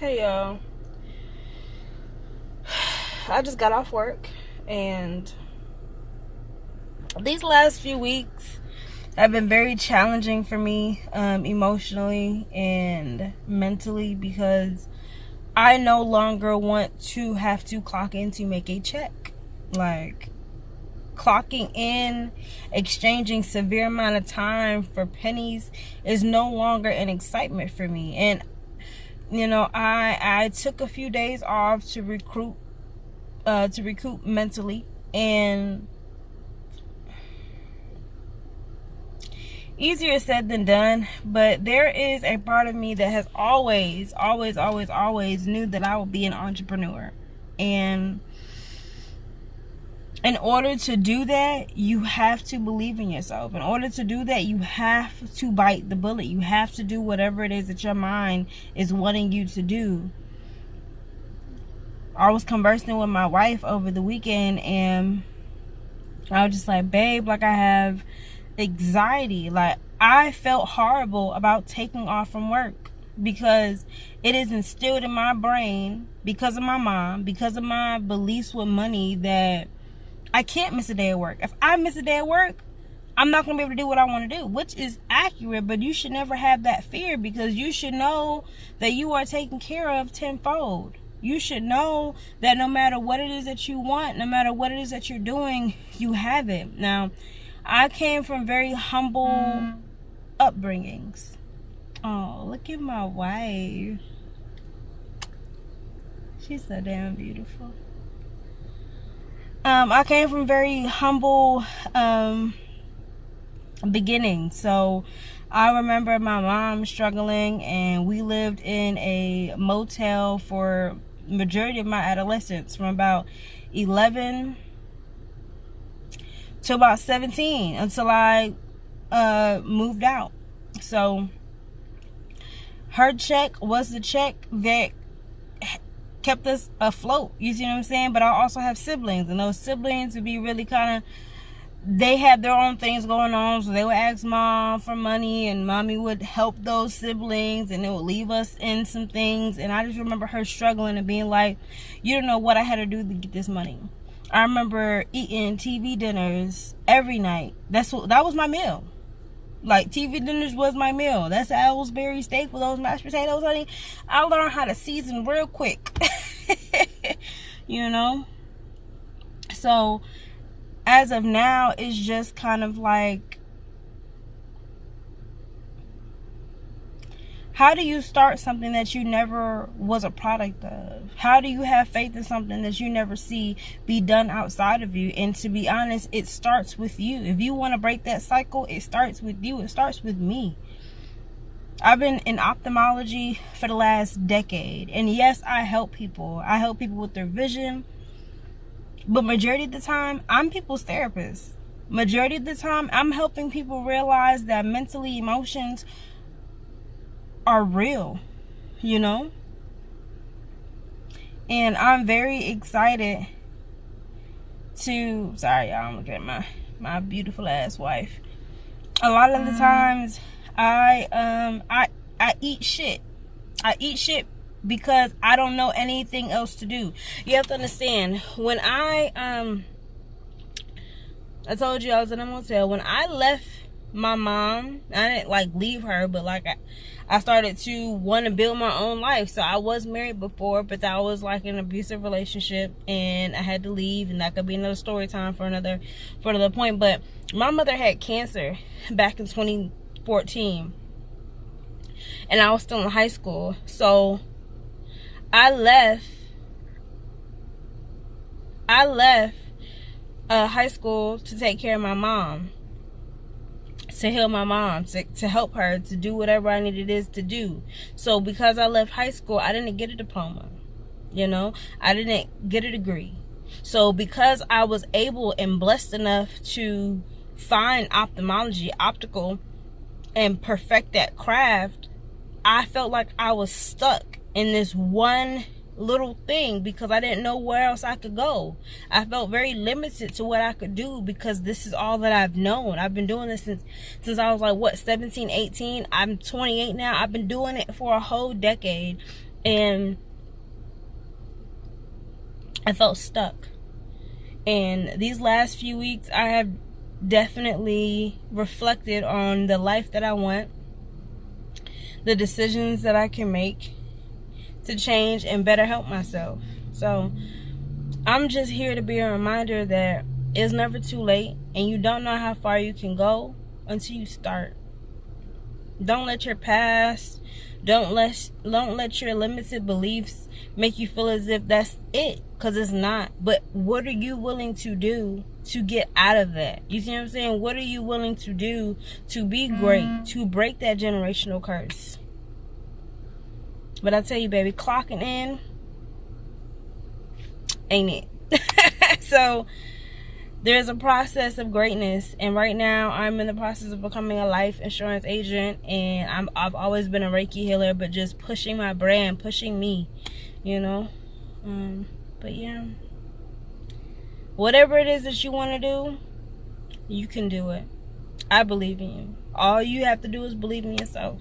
Hey y'all, I just got off work and these last few weeks have been very challenging for me emotionally and mentally because I no longer want to have to clock in to make a check. Like, clocking in, exchanging severe amount of time for pennies is no longer an excitement for me. And I took a few days off to recoup mentally, and easier said than done, but there is a part of me that has always knew that I would be an entrepreneur. And in order to do that, you have to believe in yourself. In order to do that, you have to bite the bullet. You have to do whatever it is that your mind is wanting you to do. I was conversing with my wife over the weekend, and I was just like, babe, like, I have anxiety. Like, I felt horrible about taking off from work because it is instilled in my brain, because of my mom, because of my beliefs with money, that I can't miss a day of work. If I miss a day of work, I'm not going to be able to do what I want to do, which is accurate, but you should never have that fear, because you should know that you are taken care of tenfold. You should know that no matter what it is that you want, no matter what it is that you're doing, you have it. Now, I came from very humble upbringings. Oh, look at my wife. She's so damn beautiful. I came from very humble beginnings. So I remember my mom struggling, and we lived in a motel for majority of my adolescence, from about 11 to about 17, until I moved out. So her check was the check that kept us afloat, you see what I'm saying? But I also have siblings, and those siblings would be really kind of, they had their own things going on, so they would ask mom for money, and mommy would help those siblings, and it would leave us in some things. And I just remember her struggling and being like, you don't know what I had to do to get this money. I remember eating TV dinners every night. That was my meal. Like, TV dinners was my meal. That's Ellsbury steak with those mashed potatoes, honey. I learned how to season real quick. You know? So, as of now, it's just kind of like, how do you start something that you never was a product of? How do you have faith in something that you never see be done outside of you? And to be honest, it starts with you. If you want to break that cycle, it starts with you. It starts with me. I've been in ophthalmology for the last decade. And yes, I help people. I help people with their vision. But majority of the time, I'm people's therapist. Majority of the time, I'm helping people realize that mentally, emotions are real, you know? And I'm very excited to, sorry y'all, I'm looking at my beautiful ass wife. A lot of the times I eat shit. I eat shit because I don't know anything else to do. You have to understand, when I told you I was in a motel. When I left my mom, I didn't like leave her, but like I started to want to build my own life. So I was married before, but that was like an abusive relationship, and I had to leave, and that could be another story time for another point. But my mother had cancer back in 2014, and I was still in high school. So I left high school to take care of my mom, to heal my mom, to help her, to do whatever I needed is to do. So because I left high school, I didn't get a diploma, you know, I didn't get a degree. So because I was able and blessed enough to find optical, and perfect that craft, I felt like I was stuck in this one little thing because I didn't know where else I could go. I felt very limited to what I could do because this is all that I've known. I've been doing this since I was like, what, 17, 18? I'm 28 now. I've been doing it for a whole decade. And I felt stuck. And these last few weeks, I have definitely reflected on the life that I want, the decisions that I can make to change and better help myself. So I'm just here to be a reminder that it's never too late, and you don't know how far you can go until you start. Don't let your past, don't let your limited beliefs make you feel as if that's it, because it's not. But what are you willing to do to get out of that? You see what I'm saying? What are you willing to do to be great, to break that generational curse? But I tell you, baby, clocking in ain't it? So there's a process of greatness, and right now I'm in the process of becoming a life insurance agent, and I've always been a Reiki healer, but just pushing my brand, pushing me, you know. But yeah, whatever it is that you want to do, you can do it. I believe in you. All you have to do is believe in yourself.